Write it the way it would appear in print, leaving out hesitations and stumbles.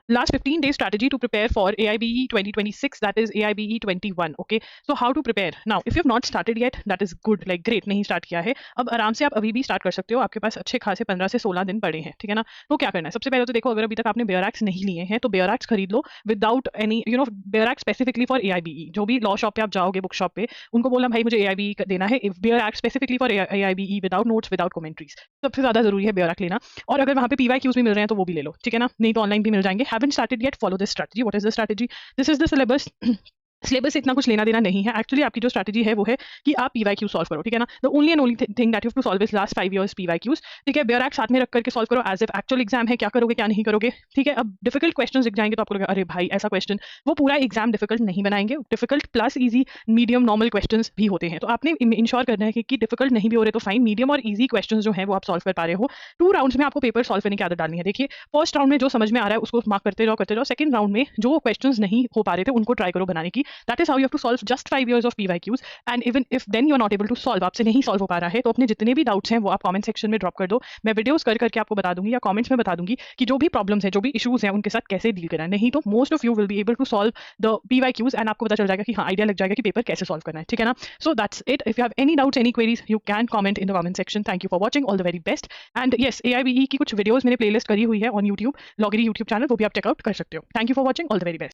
last 15 days strategy to prepare for AIBE 2026, that is AIBE 21. Okay, so how to prepare now? If you have not started yet, that is good, like great, नहीं start किया है, अब आराम से आप अभी भी start कर सकते हो, आपके पास अच्छे खासे 15 से 16 दिन पड़े हैं, ठीक है ना। तो क्या करना है, सबसे पहले तो देखो, अगर अभी तक आपने बेयर एक्ट्स नहीं लिए हैं तो बेयर एक्ट्स खरीद लो without any bare act specifically for AIBE। जो भी लॉ शॉप पे आप जाओगे, बुक शॉप पे, उनको बोलना भाई मुझे AIBE देना है, bear act specifically for AIBE without notes without commentaries, सबसे ज्यादा जरूरी है बेयर एक्ट लेना। और अगर वहाँ पे PYQs भी मिल रहे हैं तो वो भी ले लो, ठीक है ना, नहीं तो ऑनलाइन भी मिल जाएंगे। Haven't started yet, follow this strategy. What is the strategy? This is the syllabus. Syllabus से इतना कुछ लेना देना नहीं है एक्चुअली। आपकी जो स्ट्रेटजी है वो है कि आप PYQ सॉल्व करो, ठीक है ना। The only and only thing that you have to solve is last 5 years PYQs, ठीक है। बेयर एक्ट साथ में रख करके सॉल्व करो एज इफ एक्चुअल एग्जाम है, क्या करोगे क्या नहीं करोगे, ठीक है। अब डिफिकल्ट क्वेश्चन दिख जाएंगे तो आपको लगेगा अरे भाई ऐसा क्वेश्चन, वो पूरा एग्जाम डिफिकल्ट नहीं बनाएंगे। Difficult plus easy, medium, normal question भी होते हैं, तो आपने इंश्योर करना है कि डिफिकल्ट नहीं भी हो रहे तो फाइन, मीडियम और ईजी क्वेश्चन जो है वो आप सॉल्व कर पा रहे हो। 2 राउंड्स में आपको पेपर सॉल्व करने की आदत डालनी है। देखिए, फर्स्ट राउंड में जो समझ में आ रहा है उसको मार्क करते जाओ। सेकंड राउंड में जो क्वेश्चन नहीं हो पा रहे थे उनको ट्राई करो बनाने की। That is how you have to solve just 5 years of PYQs, and even if then you are not able to solve, आपसे नहीं सॉल्व हो पा रहा है, तो अपने जितने भी डाउट्स हैं वो आप कमेंट सेक्शन में ड्रॉप कर दो। मैं वीडियोस कर करके आपको बता दूंगी या कमेंट्स में बता दूंगी कि जो भी प्रॉब्लम्स हैं, जो भी इश्यूज हैं, उनके साथ कैसे डील करना है। नहीं तो most of you will be able to solve the PYQs and आपको पता चल जाएगा कि हाँ, आइडिया लग जाएगा कि पेपर कैसे सॉल्व करना है, ठीक है ना। So that's it. If you have any doubts, any queries, you can comment in the comment section. Thank you for watching, all the very best. And yes, AIBE की कुछ वीडियोस मैंने playlist करी हुई है ऑन यूट्यूब, लॉगरी यूट्यूब चैनल, वो भी आप checkout कर सकते हो। Thank you for watching, all the very best.